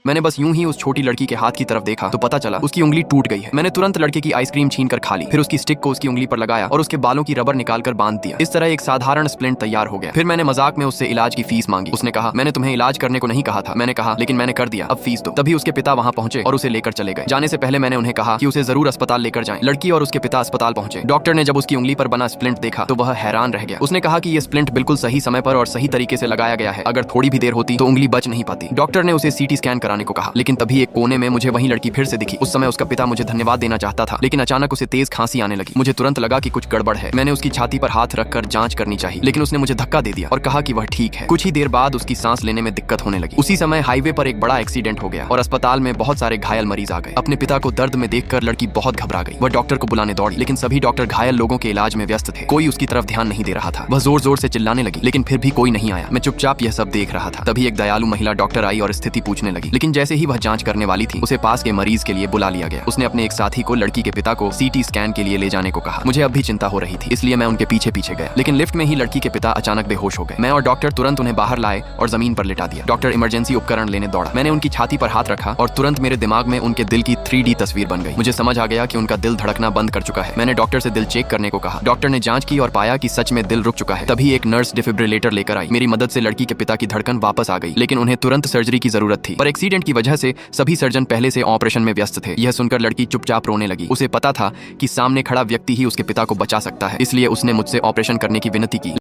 मैंने बस यूं ही उस छोटी लड़की के हाथ की तरफ देखा तो पता चला उसकी उंगली टूट गई है। मैंने तुरंत लड़के की आइसक्रीम छीन कर खा ली, फिर उसकी स्टिक को उसकी उंगली पर लगाया और उसके बालों की रबर निकालकर बांध दिया। इस तरह एक साधारण स्प्लिंट तैयार हो गया। फिर मैंने मजाक में उससे इलाज की फीस मांगी। उसने कहा, मैंने तुम्हें इलाज करने को नहीं कहा था। मैंने कहा, लेकिन मैंने कर दिया, अब फीस दो। तभी उसके पिता वहां पहुंचे और उसे लेकर चले गए। जाने से पहले मैंने उन्हें कहा कि उसे जरूर अस्पताल लेकर जाएं। लड़की और उसके पिता अस्पताल पहुंचे। डॉक्टर ने जब उसकी उंगली पर बना स्प्लिंट देखा तो वह हैरान रह गया। उसने कहा कि यह स्प्लिंट बिल्कुल सही समय पर और सही तरीके से लगाया गया है। अगर थोड़ी भी देर होती तो उंगली बच नहीं पाती। डॉक्टर ने उसे सीटी स्कैन कराने को कहा, लेकिन तभी एक कोने में मुझे वही लड़की फिर से दिखी। उस समय उसका पिता मुझे धन्यवाद देना चाहता था, लेकिन अचानक उसे तेज खांसी आने लगी। मुझे तुरंत लगा कि कुछ गड़बड़ है। मैंने उसकी छाती पर हाथ रखकर जांच करनी चाहिए, लेकिन उसने मुझे धक्का दे दिया और कहा कि वह ठीक है। कुछ ही देर बाद उसकी सांस लेने में दिक्कत होने लगी। उसी समय हाईवे पर एक बड़ा एक्सीडेंट हो गया और अस्पताल में बहुत सारे घायल मरीज आ गए। अपने पिता को दर्द में देखकर लड़की बहुत घबरा गई। वह डॉक्टर को बुलाने दौड़ी, लेकिन सभी डॉक्टर घायल लोगों के इलाज में व्यस्त थे। कोई उसकी तरफ ध्यान नहीं दे रहा था। वह जोर जोर से चिल्लाने लगी, लेकिन फिर भी कोई नहीं आया। मैं चुपचाप यह सब देख रहा था। तभी एक दयालु महिला डॉक्टर आई और स्थिति पूछने लगी, लेकिन जैसे ही वह जांच करने वाली थी उसे पास के मरीज के लिए बुला लिया गया। उसने अपने एक साथी को लड़की के पिता को सीटी स्कैन के लिए ले जाने को कहा। मुझे अब भी चिंता हो रही थी, इसलिए मैं उनके पीछे पीछे गया, लेकिन लिफ्ट में ही लड़की के पिता अचानक बेहोश हो गए। मैं और डॉक्टर तुरंत उन्हें बाहर लाए और जमीन पर लिटा दिया। डॉक्टर इमरजेंसी उपकरण लेने दौड़ा। मैंने उनकी छाती पर हाथ रखा और तुरंत मेरे दिमाग में उनके दिल की 3D तस्वीर बन गई। मुझे समझ आ गया कि उनका दिल धड़कना बंद कर चुका है। मैंने डॉक्टर से दिल चेक करने को कहा। डॉक्टर ने जांच की और पाया कि सच में दिल रुक चुका है। तभी एक नर्स डिफिब्रिलेटर लेकर आई। मेरी मदद से लड़की के पिता की धड़कन वापस आ गई, लेकिन उन्हें तुरंत सर्जरी की जरूरत थी। पर एक्सीडेंट की वजह से सभी सर्जन पहले से ऑपरेशन में व्यस्त थे। यह सुनकर लड़की चुपचाप रोने लगी। उसे पता था कि सामने खड़ा व्यक्ति ही उसके पिता को बचा सकता है, इसलिए उसने मुझसे ऑपरेशन करने की विनती की।